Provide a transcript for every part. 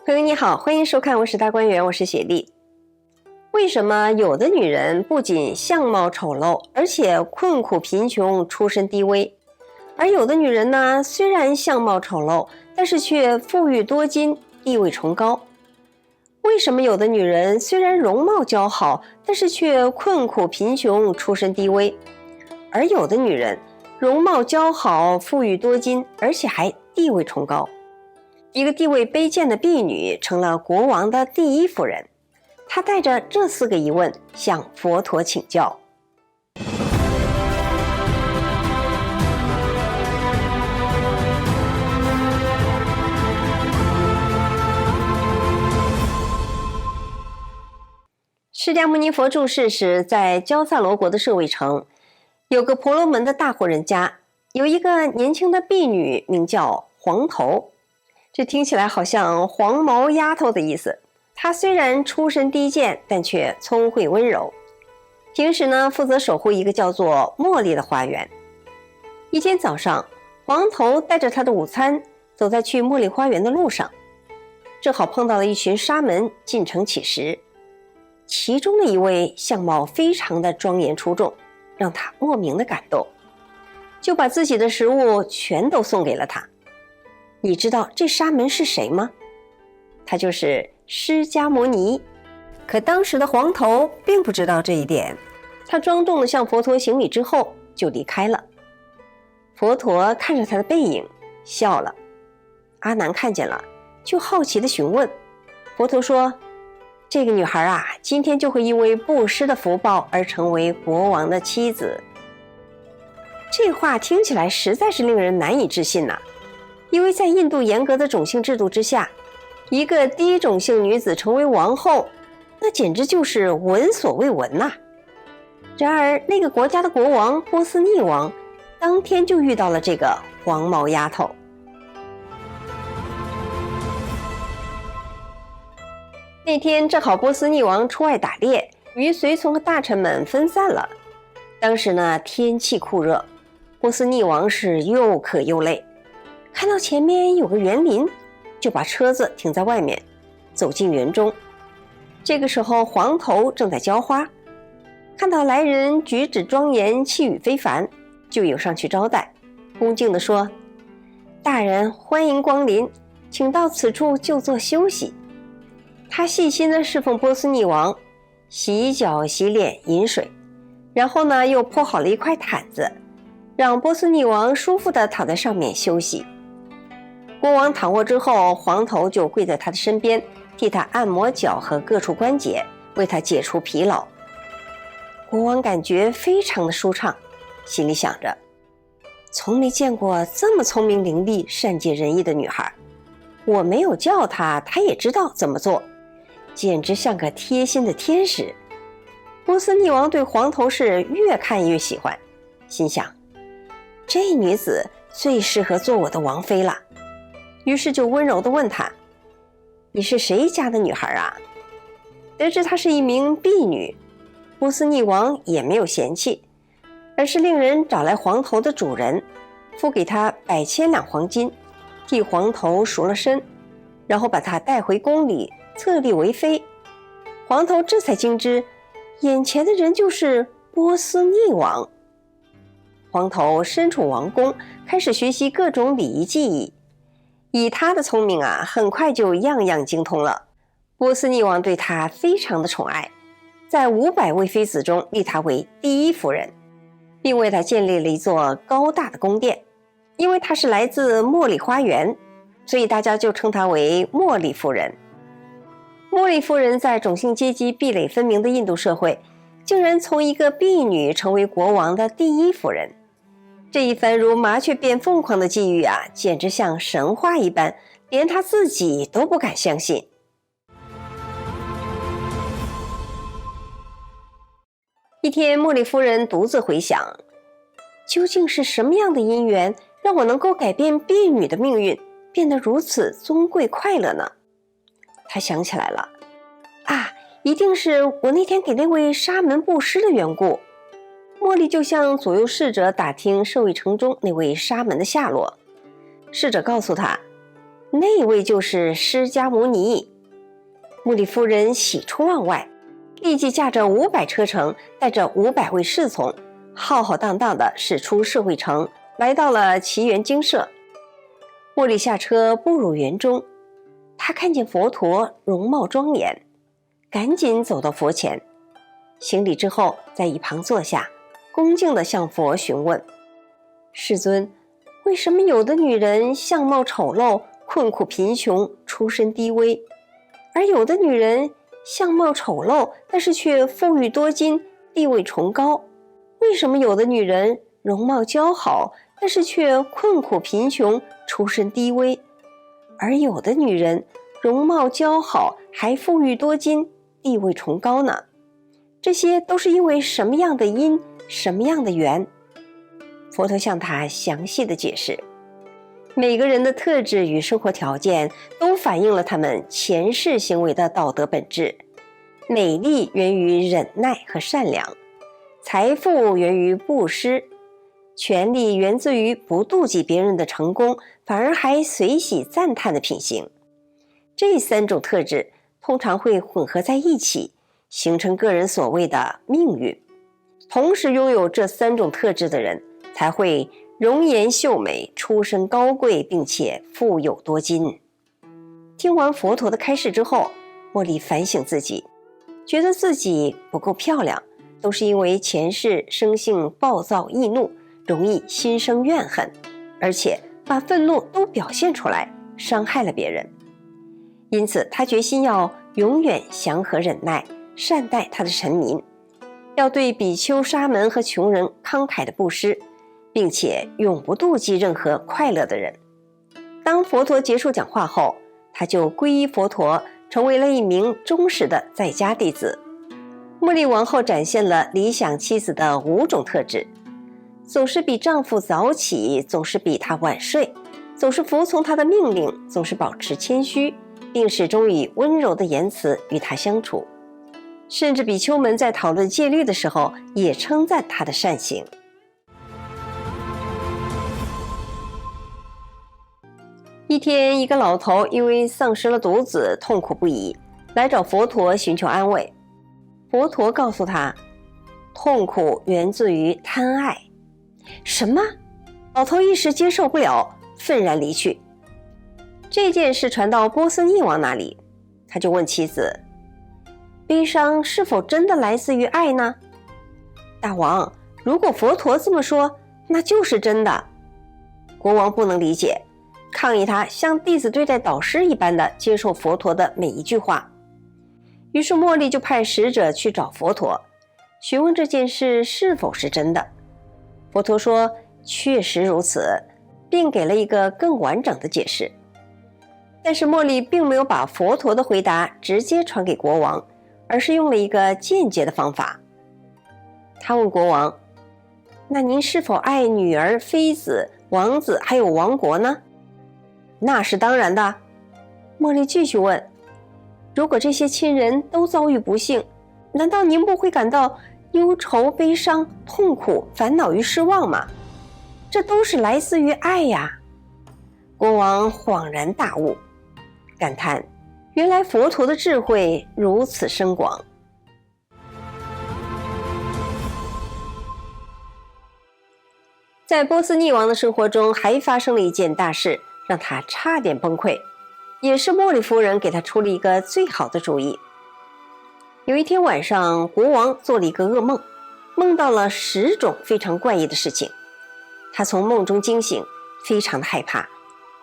朋友你好，欢迎收看《我是大观园》，我是雪莉。为什么有的女人不仅相貌丑陋，而且困苦贫穷、出身低微，而有的女人呢，虽然相貌丑陋，但是却富裕多金、地位崇高？为什么有的女人虽然容貌姣好，但是却困苦贫穷、出身低微，而有的女人容貌姣好、富裕多金，而且还地位崇高？一个地位卑贱的婢女成了国王的第一夫人，她带着这4个疑问向佛陀请教。释迦牟尼佛住世时，在焦萨罗国的舍卫城，有个婆罗门的大户人家，有一个年轻的婢女，名叫黄头。这听起来好像黄毛丫头的意思。她虽然出身低贱，但却聪慧温柔。平时呢，负责守护一个叫做茉莉的花园。一天早上，黄头带着他的午餐走在去茉莉花园的路上，正好碰到了一群沙门进城乞食。其中的一位相貌非常的庄严出众，让他莫名的感动，就把自己的食物全都送给了他。你知道这沙门是谁吗？他就是释迦牟尼。可当时的黄头并不知道这一点，他庄重地向佛陀行礼之后就离开了。佛陀看着他的背影笑了。阿难看见了，就好奇地询问。佛陀说，这个女孩啊，今天就会因为布施的福报而成为国王的妻子。这话听起来实在是令人难以置信呐。因为在印度严格的种姓制度之下，一个低种姓女子成为王后，那简直就是闻所未闻呐。然而那个国家的国王波斯匿王当天就遇到了这个黄毛丫头。那天正好波斯匿王出外打猎，与随从和大臣们分散了。当时呢，天气酷热，波斯匿王是又渴又累，看到前面有个园林，就把车子停在外面，走进园中。这个时候黄头正在浇花，看到来人举止庄严，气宇非凡，就有上去招待，恭敬地说，大人欢迎光临，请到此处就坐休息。他细心地侍奉波斯匿王，洗脚洗脸饮水，然后呢又铺好了一块毯子，让波斯匿王舒服地躺在上面休息。国王躺卧之后，黄头就跪在他的身边，替他按摩脚和各处关节，为他解除疲劳。国王感觉非常的舒畅，心里想着，从没见过这么聪明伶俐、善解人意的女孩，我没有叫她，她也知道怎么做，简直像个贴心的天使。波斯匿王对黄头是越看越喜欢，心想，这女子最适合做我的王妃了。于是就温柔地问她，你是谁家的女孩啊？得知她是一名婢女，波斯匿王也没有嫌弃，而是令人找来黄头的主人，付给他100千两黄金，替黄头赎了身，然后把她带回宫里，册立为妃。黄头这才惊知，眼前的人就是波斯匿王。黄头身处王宫，开始学习各种礼仪技艺。以他的聪明啊，很快就样样精通了。波斯匿王对他非常的宠爱，在500位妃子中立他为第一夫人，并为他建立了一座高大的宫殿。因为他是来自茉莉花园，所以大家就称她为茉莉夫人。茉莉夫人在种姓阶级壁垒分明的印度社会，竟然从一个婢女成为国王的第一夫人。这一番如麻雀变凤凰的际遇啊，简直像神话一般，连他自己都不敢相信。一天，茉莉夫人独自回想，究竟是什么样的因缘，让我能够改变婢女的命运，变得如此尊贵快乐呢？她想起来了，一定是我那天给那位沙门布施的缘故。茉莉就向左右侍者打听舍卫城中那位沙门的下落。侍者告诉他，那位就是释迦牟尼。穆里夫人喜出望外，立即驾着500车乘，带着500位侍从，浩浩荡荡地驶出社会城，来到了祇园精舍。茉莉下车步入园中，她看见佛陀容貌庄严，赶紧走到佛前，行礼之后，在一旁坐下，恭敬地向佛询问：世尊，为什么有的女人相貌丑陋，困苦贫穷，出身低微，而有的女人相貌丑陋，但是却富裕多金，地位崇高？为什么有的女人容貌姣好，但是却困苦贫穷，出身低微，而有的女人容貌姣好，还富裕多金，地位崇高呢？这些都是因为什么样的因，什么样的缘？佛陀向他详细的解释，每个人的特质与生活条件都反映了他们前世行为的道德本质。美丽源于忍耐和善良，财富源于布施，权力源自于不妒忌别人的成功，反而还随喜赞叹的品行。这3种特质通常会混合在一起，形成个人所谓的命运。同时拥有这3种特质的人，才会容颜秀美，出身高贵，并且富有多金。听完佛陀的开示之后，茉莉反省自己，觉得自己不够漂亮，都是因为前世生性暴躁易怒，容易心生怨恨，而且把愤怒都表现出来，伤害了别人。因此他决心要永远祥和忍耐，善待他的臣民，要对比丘、沙门和穷人慷慨的布施，并且永不妒忌任何快乐的人。当佛陀结束讲话后，他就皈依佛陀，成为了一名忠实的在家弟子。茉莉王后展现了理想妻子的5种特质：总是比丈夫早起，总是比他晚睡，总是服从他的命令，总是保持谦虚，并始终以温柔的言辞与他相处。甚至比丘们在讨论戒律的时候，也称赞他的善行。一天，一个老头因为丧失了独子，痛苦不已，来找佛陀寻求安慰。佛陀告诉他，痛苦源自于贪爱。什么？老头一时接受不了，愤然离去。这件事传到波斯匿王那里，他就问妻子，悲伤是否真的来自于爱呢？大王，如果佛陀这么说，那就是真的。国王不能理解，抗议他像弟子对待导师一般的接受佛陀的每一句话。于是茉莉就派使者去找佛陀，询问这件事是否是真的。佛陀说确实如此，并给了一个更完整的解释。但是茉莉并没有把佛陀的回答直接传给国王，而是用了一个间接的方法。他问国王，那您是否爱女儿、妃子、王子还有王国呢？那是当然的。茉莉继续问，如果这些亲人都遭遇不幸，难道您不会感到忧愁、悲伤、痛苦、烦恼与失望吗？这都是来自于爱呀。国王恍然大悟，感叹原来佛陀的智慧如此深广。在波斯匿王的生活中还发生了一件大事，让他差点崩溃，也是茉莉夫人给他出了一个最好的主意。有一天晚上，国王做了一个噩梦，梦到了10种非常怪异的事情。他从梦中惊醒，非常的害怕，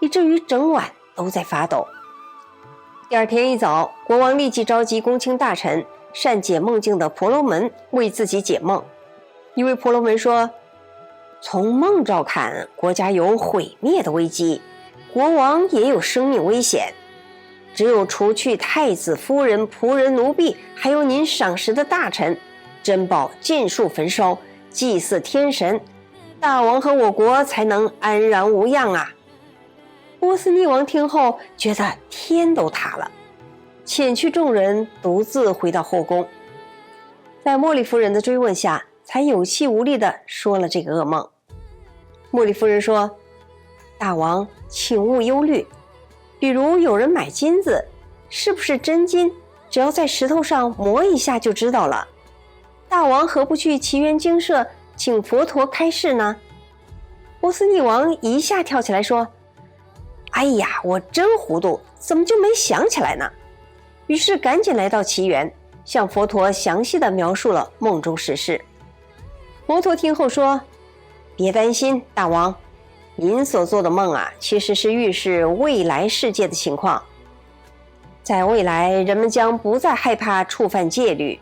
以至于整晚都在发抖。第二天一早，国王立即召集公卿大臣，善解梦境的婆罗门为自己解梦。一位婆罗门说，从梦照看，国家有毁灭的危机，国王也有生命危险，只有除去太子夫人、仆人、奴婢，还有您赏识的大臣，珍宝尽数焚烧，祭祀天神，大王和我国才能安然无恙啊。波斯匿王听后觉得天都塌了，遣去众人独自回到后宫。在茉莉夫人的追问下，才有气无力地说了这个噩梦。茉莉夫人说，大王请勿忧虑，比如有人买金子，是不是真金，只要在石头上磨一下就知道了。大王何不去奇园精舍请佛陀开示呢？波斯匿王一下跳起来说：哎呀，我真糊涂，怎么就没想起来呢？于是赶紧来到奇园，向佛陀详细地描述了梦中实事。佛陀听后说：别担心，大王，您所做的梦其实是预示未来世界的情况。在未来，人们将不再害怕触犯戒律，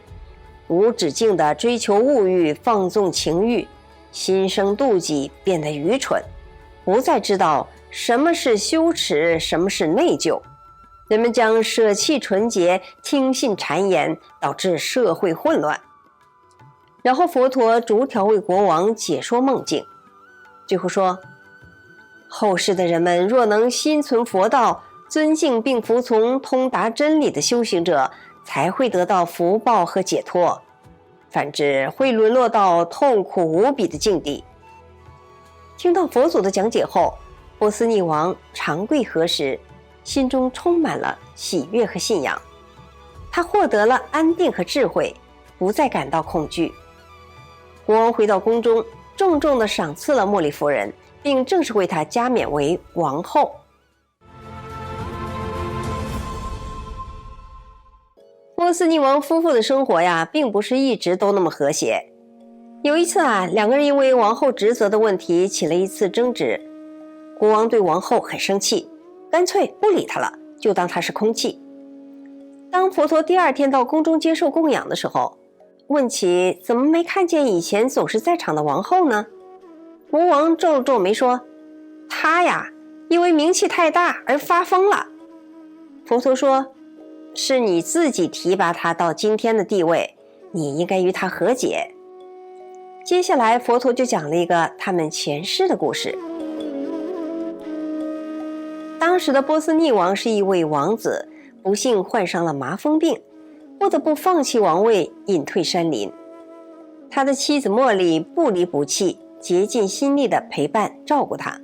无止境地追求物欲，放纵情欲，心生妒忌，变得愚蠢，不再知道什么是羞耻，什么是内疚。人们将舍弃纯洁，听信谗言，导致社会混乱。然后佛陀逐条为国王解说梦境，最后说：后世的人们若能心存佛道，尊敬并服从通达真理的修行者，才会得到福报和解脱，反之会沦落到痛苦无比的境地。听到佛祖的讲解后，波斯匿王长跪合十，心中充满了喜悦和信仰。他获得了安定和智慧，不再感到恐惧。国王回到宫中，重重地赏赐了茉莉夫人，并正式为她加冕为王后。波斯匿王夫妇的生活并不是一直都那么和谐。有一次两个人因为王后职责的问题起了一次争执，国王对王后很生气，干脆不理她了，就当她是空气。当佛陀第二天到宫中接受供养的时候，问起怎么没看见以前总是在场的王后呢？国王皱了皱眉说：她因为名气太大而发疯了。佛陀说：是你自己提拔她到今天的地位，你应该与她和解。接下来佛陀就讲了一个他们前世的故事。当时的波斯匿王是一位王子，不幸患上了麻风病，不得不放弃王位，隐退山林。他的妻子茉莉不离不弃，竭尽心力地陪伴照顾他。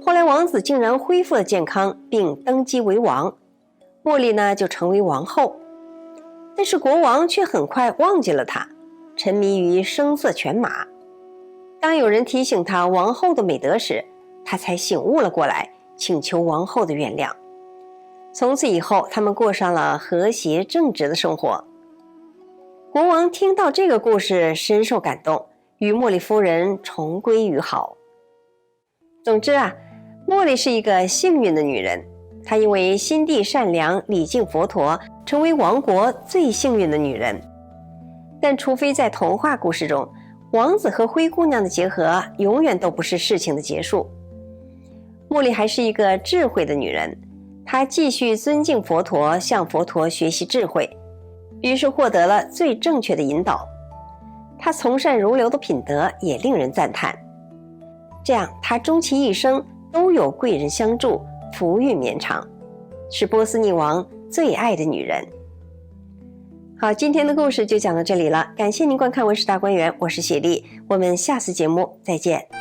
后来王子竟然恢复了健康，并登基为王，茉莉呢就成为王后。但是国王却很快忘记了他，沉迷于声色犬马。当有人提醒他王后的美德时，他才醒悟了过来，请求王后的原谅。从此以后，他们过上了和谐正直的生活。国王听到这个故事，深受感动，与茉莉夫人重归于好。总之茉莉是一个幸运的女人，她因为心地善良，礼敬佛陀，成为王国最幸运的女人。但除非在童话故事中，王子和灰姑娘的结合永远都不是事情的结束。茉莉还是一个智慧的女人，她继续尊敬佛陀，向佛陀学习智慧，于是获得了最正确的引导。她从善如流的品德也令人赞叹，这样她终其一生都有贵人相助，福运绵长，是波斯匿王最爱的女人。好，今天的故事就讲到这里了，感谢您观看文史大观园，我是雪莉，我们下次节目再见。